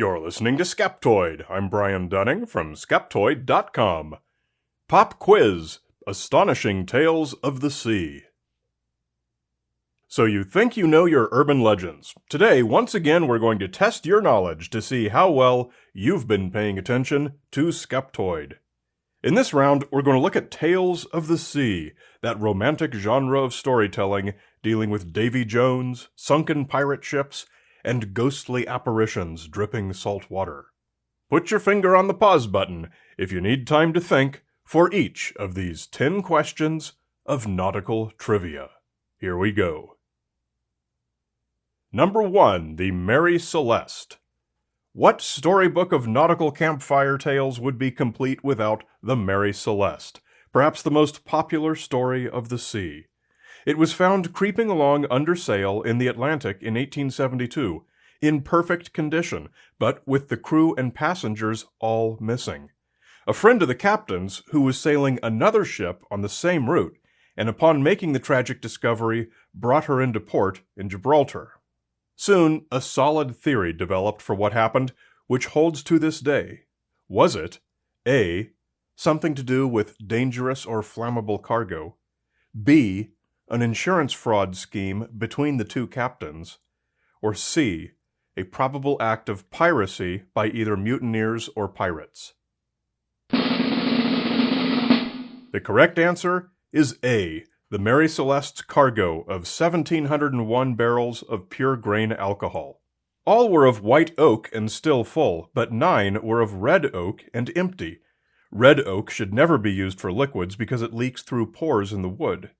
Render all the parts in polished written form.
You're listening to Skeptoid. I'm Brian Dunning from Skeptoid.com. Pop quiz: Astonishing Tales of the Sea. So you think you know your urban legends. Today, once again, we're going to test your knowledge to see how well you've been paying attention to Skeptoid. In this round, we're going to look at Tales of the Sea, that romantic genre of storytelling dealing with Davey Jones, sunken pirate ships, and ghostly apparitions dripping salt water. Put your finger on the pause button if you need time to think for each of these 10 questions of nautical trivia. Here we go. Number 1, the Mary Celeste. What storybook of nautical campfire tales would be complete without the Mary Celeste, perhaps the most popular story of the sea? It was found creeping along under sail in the Atlantic in 1872, in perfect condition, but with the crew and passengers all missing. A friend of the captain's, who was sailing another ship on the same route, and upon making the tragic discovery, brought her into port in Gibraltar. Soon, a solid theory developed for what happened, which holds to this day. Was it A, something to do with dangerous or flammable cargo, B, an insurance fraud scheme between the two captains, or C, a probable act of piracy by either mutineers or pirates? The correct answer is A, the Mary Celeste's cargo of 1,701 barrels of pure grain alcohol. All were of white oak and still full, but 9 were of red oak and empty. Red oak should never be used for liquids because it leaks through pores in the wood.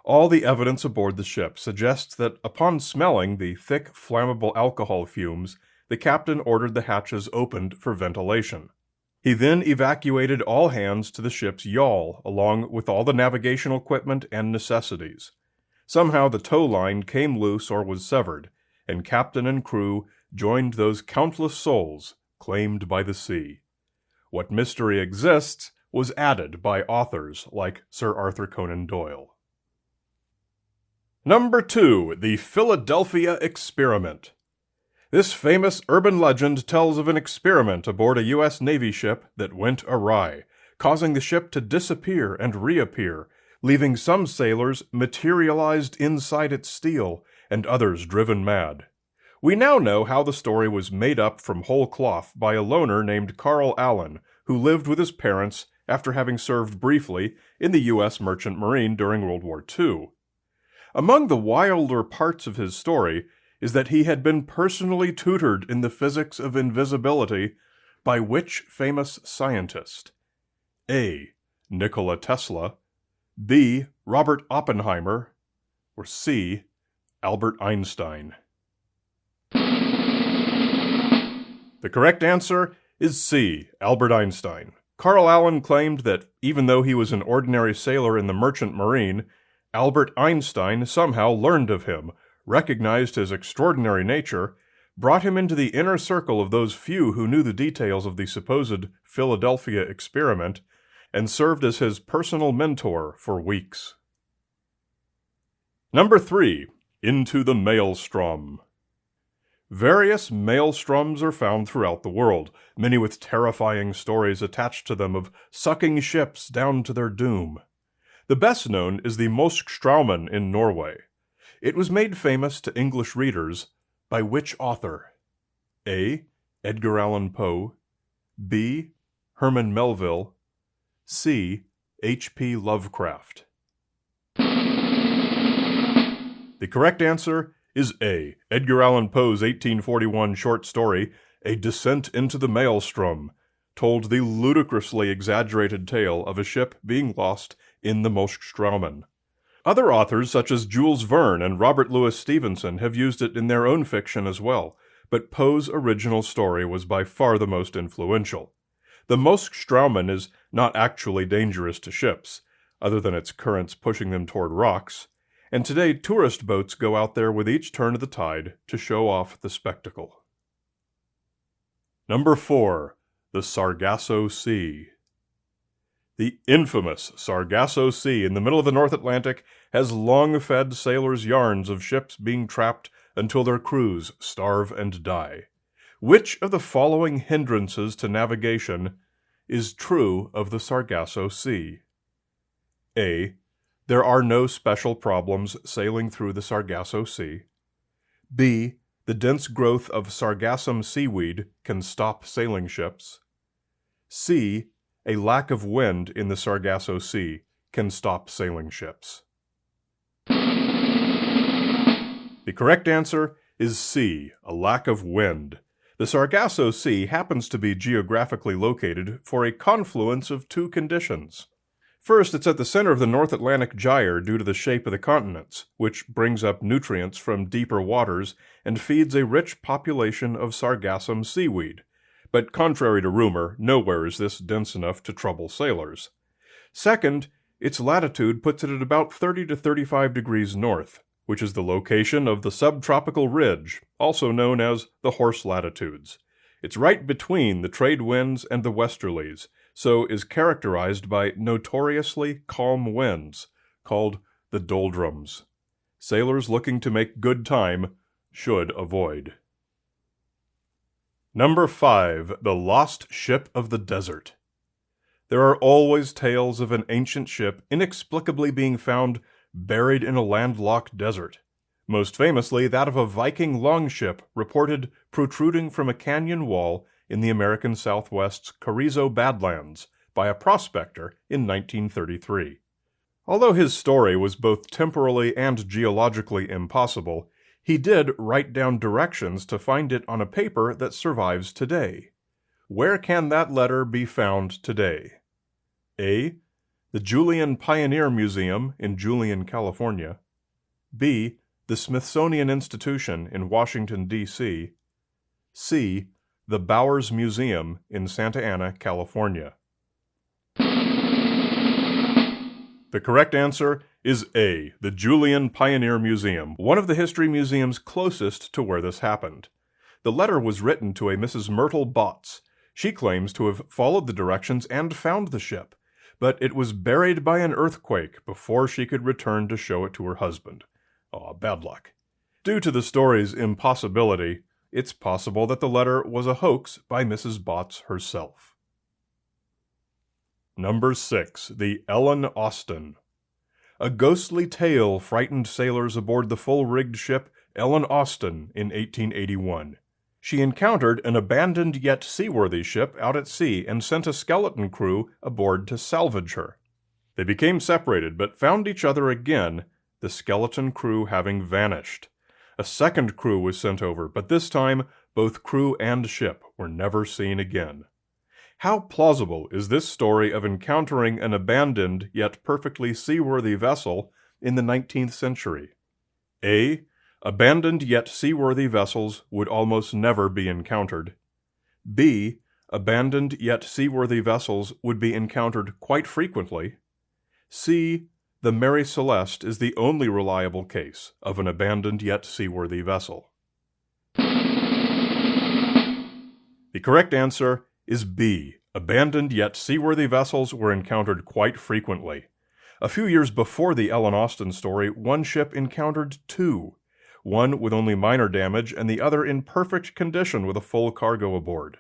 All the evidence aboard the ship suggests that upon smelling the thick, flammable alcohol fumes, the captain ordered the hatches opened for ventilation. He then evacuated all hands to the ship's yawl, along with all the navigational equipment and necessities. Somehow the tow line came loose or was severed, and captain and crew joined those countless souls claimed by the sea. What mystery exists was added by authors like Sir Arthur Conan Doyle. Number 2, the Philadelphia Experiment. This famous urban legend tells of an experiment aboard a U.S. Navy ship that went awry, causing the ship to disappear and reappear, leaving some sailors materialized inside its steel and others driven mad. We now know how the story was made up from whole cloth by a loner named Carl Allen, who lived with his parents after having served briefly in the U.S. Merchant Marine during World War II. Among the wilder parts of his story is that he had been personally tutored in the physics of invisibility by which famous scientist? A, Nikola Tesla, B, Robert Oppenheimer, or C, Albert Einstein? The correct answer is C, Albert Einstein. Carl Allen claimed that even though he was an ordinary sailor in the Merchant Marine, Albert Einstein somehow learned of him, recognized his extraordinary nature, brought him into the inner circle of those few who knew the details of the supposed Philadelphia experiment, and served as his personal mentor for weeks. Number 3, into the Maelstrom. Various maelstroms are found throughout the world, many with terrifying stories attached to them of sucking ships down to their doom. The best known is the Melstrom in Norway. It was made famous to English readers by which author? A, Edgar Allan Poe, B, Herman Melville, C, H.P. Lovecraft. The correct answer is A, Edgar Allan Poe's 1841 short story, A Descent into the Maelstrom, told the ludicrously exaggerated tale of a ship being lost in the Melstrom. Other authors such as Jules Verne and Robert Louis Stevenson have used it in their own fiction as well, but Poe's original story was by far the most influential. The Melstrom is not actually dangerous to ships, other than its currents pushing them toward rocks, and today tourist boats go out there with each turn of the tide to show off the spectacle. Number 4, the Sargasso Sea. The infamous Sargasso Sea in the middle of the North Atlantic has long fed sailors yarns of ships being trapped until their crews starve and die. Which of the following hindrances to navigation is true of the Sargasso Sea? A. There are no special problems sailing through the Sargasso Sea. B. The dense growth of sargassum seaweed can stop sailing ships. C. A lack of wind in the Sargasso Sea can stop sailing ships. The correct answer is C. A lack of wind. The Sargasso Sea happens to be geographically located for a confluence of two conditions. First, it's at the center of the North Atlantic Gyre due to the shape of the continents, which brings up nutrients from deeper waters and feeds a rich population of sargassum seaweed. But contrary to rumor, nowhere is this dense enough to trouble sailors. Second, its latitude puts it at about 30 to 35 degrees north, which is the location of the subtropical ridge, also known as the horse latitudes. It's right between the trade winds and the westerlies, so is characterized by notoriously calm winds, called the doldrums. Sailors looking to make good time should avoid. Number 5. The Lost Ship of the Desert. There are always tales of an ancient ship inexplicably being found buried in a landlocked desert. Most famously, that of a Viking longship reported protruding from a canyon wall in the American Southwest's Carrizo Badlands by a prospector in 1933. Although his story was both temporally and geologically impossible, he did write down directions to find it on a paper that survives today. Where can that letter be found today? A. The Julian Pioneer Museum in Julian, California. B. The Smithsonian Institution in Washington, D.C. C. The Bowers Museum in Santa Ana, California. The correct answer is A. The Julian Pioneer Museum, one of the history museums closest to where this happened. The letter was written to a Mrs. Myrtle Botts. She claims to have followed the directions and found the ship, but it was buried by an earthquake before she could return to show it to her husband. Bad luck. Due to the story's impossibility, it's possible that the letter was a hoax by Mrs. Botts herself. Number 6. The Ellen Austin. A ghostly tale frightened sailors aboard the full-rigged ship Ellen Austin in 1881. She encountered an abandoned yet seaworthy ship out at sea and sent a skeleton crew aboard to salvage her. They became separated but found each other again, the skeleton crew having vanished. A second crew was sent over, but this time both crew and ship were never seen again. How plausible is this story of encountering an abandoned yet perfectly seaworthy vessel in the 19th century? A. Abandoned yet seaworthy vessels would almost never be encountered. B. Abandoned yet seaworthy vessels would be encountered quite frequently. C. The Mary Celeste is the only reliable case of an abandoned yet seaworthy vessel. The correct answer is B. Abandoned yet seaworthy vessels were encountered quite frequently. A few years before the Ellen Austin story, one ship encountered two, one with only minor damage and the other in perfect condition with a full cargo aboard.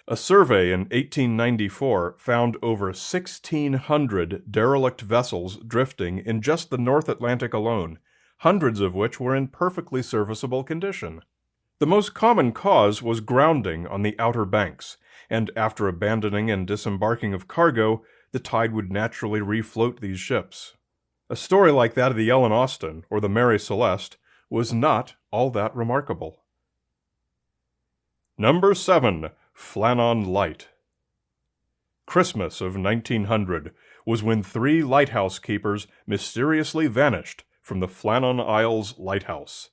A survey in 1894 found over 1,600 derelict vessels drifting in just the North Atlantic alone, hundreds of which were in perfectly serviceable condition. The most common cause was grounding on the Outer Banks, and after abandoning and disembarking of cargo, the tide would naturally refloat these ships. A story like that of the Ellen Austin, or the Mary Celeste, was not all that remarkable. Number 7. Flanon Light. Christmas of 1900 was when 3 lighthouse keepers mysteriously vanished from the Flanon Isle's lighthouse.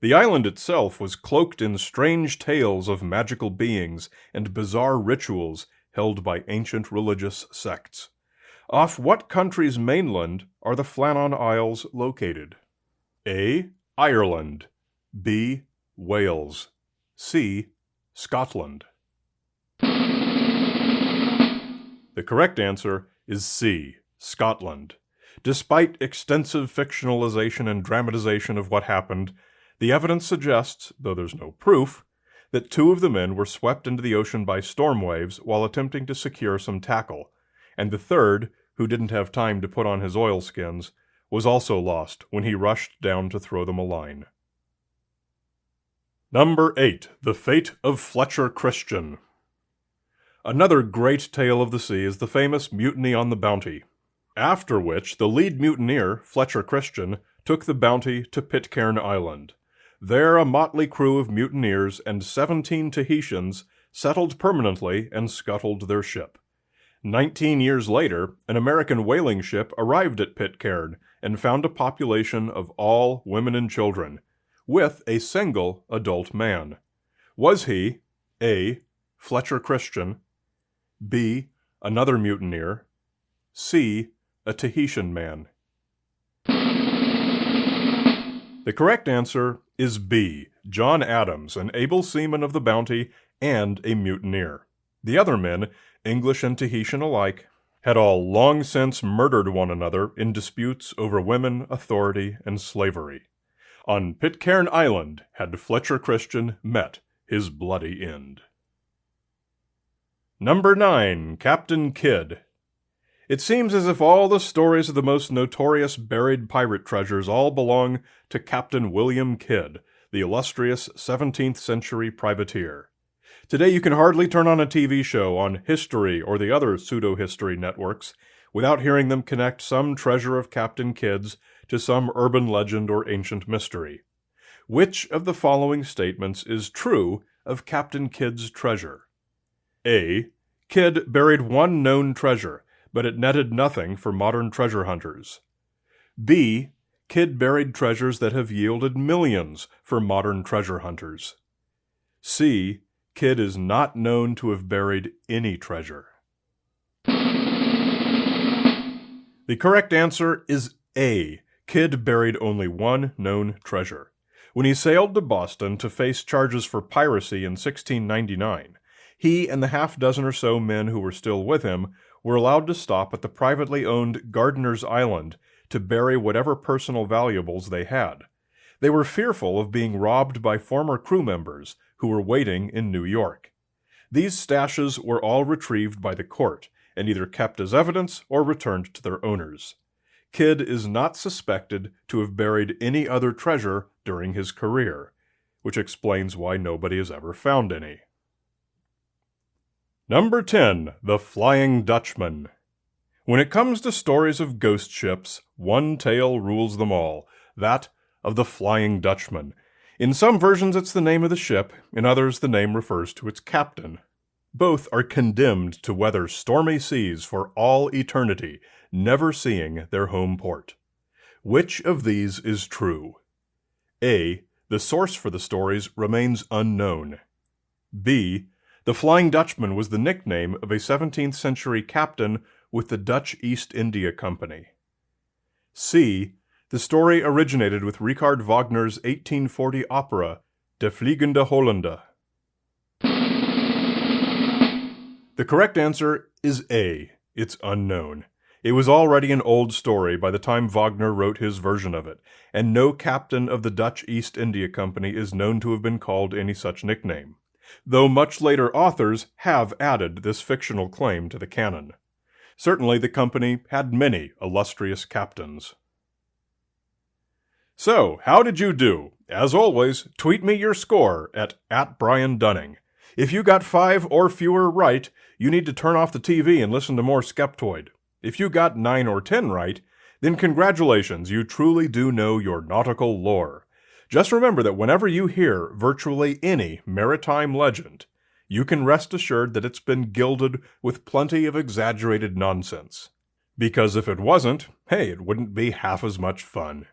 The island itself was cloaked in strange tales of magical beings and bizarre rituals held by ancient religious sects. Off what country's mainland are the Flanon Isles located? A. Ireland. B. Wales. C. Scotland. The correct answer is C. Scotland. Despite extensive fictionalization and dramatization of what happened, the evidence suggests, though there's no proof, that 2 of the men were swept into the ocean by storm waves while attempting to secure some tackle, and the third, who didn't have time to put on his oilskins, was also lost when he rushed down to throw them a line. Number 8. The Fate of Fletcher Christian. Another great tale of the sea is the famous mutiny on the Bounty, after which the lead mutineer, Fletcher Christian, took the Bounty to Pitcairn Island. There a motley crew of mutineers and 17 Tahitians settled permanently and scuttled their ship. 19 years later, an American whaling ship arrived at Pitcairn and found a population of all women and children, with a single adult man. Was he A. Fletcher Christian, B. Another mutineer, C. A Tahitian man? The correct answer is B. John Adams, an able seaman of the Bounty and a mutineer. The other men, English and Tahitian alike, had all long since murdered one another in disputes over women, authority, and slavery. On Pitcairn Island had Fletcher Christian met his bloody end. Number 9. Captain Kidd. It seems as if all the stories of the most notorious buried pirate treasures all belong to Captain William Kidd, the illustrious 17th century privateer. Today you can hardly turn on a TV show on History or the other pseudo-history networks without hearing them connect some treasure of Captain Kidd's to some urban legend or ancient mystery. Which of the following statements is true of Captain Kidd's treasure? A. Kidd buried one known treasure, but it netted nothing for modern treasure hunters. B. Kidd buried treasures that have yielded millions for modern treasure hunters. C. Kidd is not known to have buried any treasure. The correct answer is A. Kidd buried only one known treasure. When he sailed to Boston to face charges for piracy in 1699, he and the half-dozen or so men who were still with him were allowed to stop at the privately owned Gardiner's Island to bury whatever personal valuables they had. They were fearful of being robbed by former crew members who were waiting in New York. These stashes were all retrieved by the court and either kept as evidence or returned to their owners. Kidd is not suspected to have buried any other treasure during his career, which explains why nobody has ever found any. Number 10. The Flying Dutchman. When it comes to stories of ghost ships, one tale rules them all, that of the Flying Dutchman. In some versions it's the name of the ship, in others the name refers to its captain. Both are condemned to weather stormy seas for all eternity, never seeing their home port. Which of these is true? A. The source for the stories remains unknown. B. The Flying Dutchman was the nickname of a 17th century captain with the Dutch East India Company. C. The story originated with Richard Wagner's 1840 opera, De Vliegende Hollander. The correct answer is A. It's unknown. It was already an old story by the time Wagner wrote his version of it, and no captain of the Dutch East India Company is known to have been called any such nickname, though much later authors have added this fictional claim to the canon. Certainly the company had many illustrious captains. So, how did you do? As always, tweet me your score at @BrianDunning. If you got 5 or fewer right, you need to turn off the TV and listen to more Skeptoid. If you got 9 or 10 right, then congratulations, you truly do know your nautical lore. Just remember that whenever you hear virtually any maritime legend, you can rest assured that it's been gilded with plenty of exaggerated nonsense. Because if it wasn't, hey, it wouldn't be half as much fun.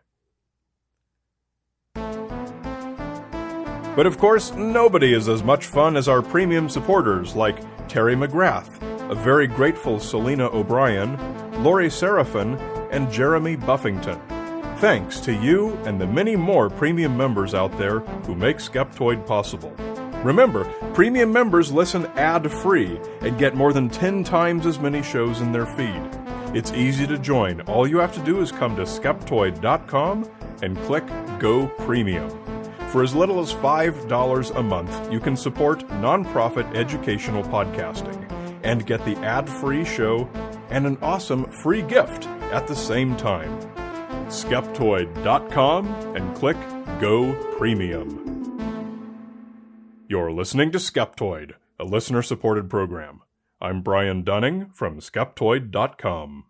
But of course, nobody is as much fun as our premium supporters like Terry McGrath, a very grateful Selena O'Brien, Lori Seraphin, and Jeremy Buffington. Thanks to you and the many more premium members out there who make Skeptoid possible. Remember, premium members listen ad-free and get more than 10 times as many shows in their feed. It's easy to join. All you have to do is come to Skeptoid.com and click Go Premium. For as little as $5 a month, you can support nonprofit educational podcasting and get the ad-free show and an awesome free gift at the same time. Skeptoid.com and click Go Premium. You're listening to Skeptoid, a listener-supported program. I'm Brian Dunning from Skeptoid.com.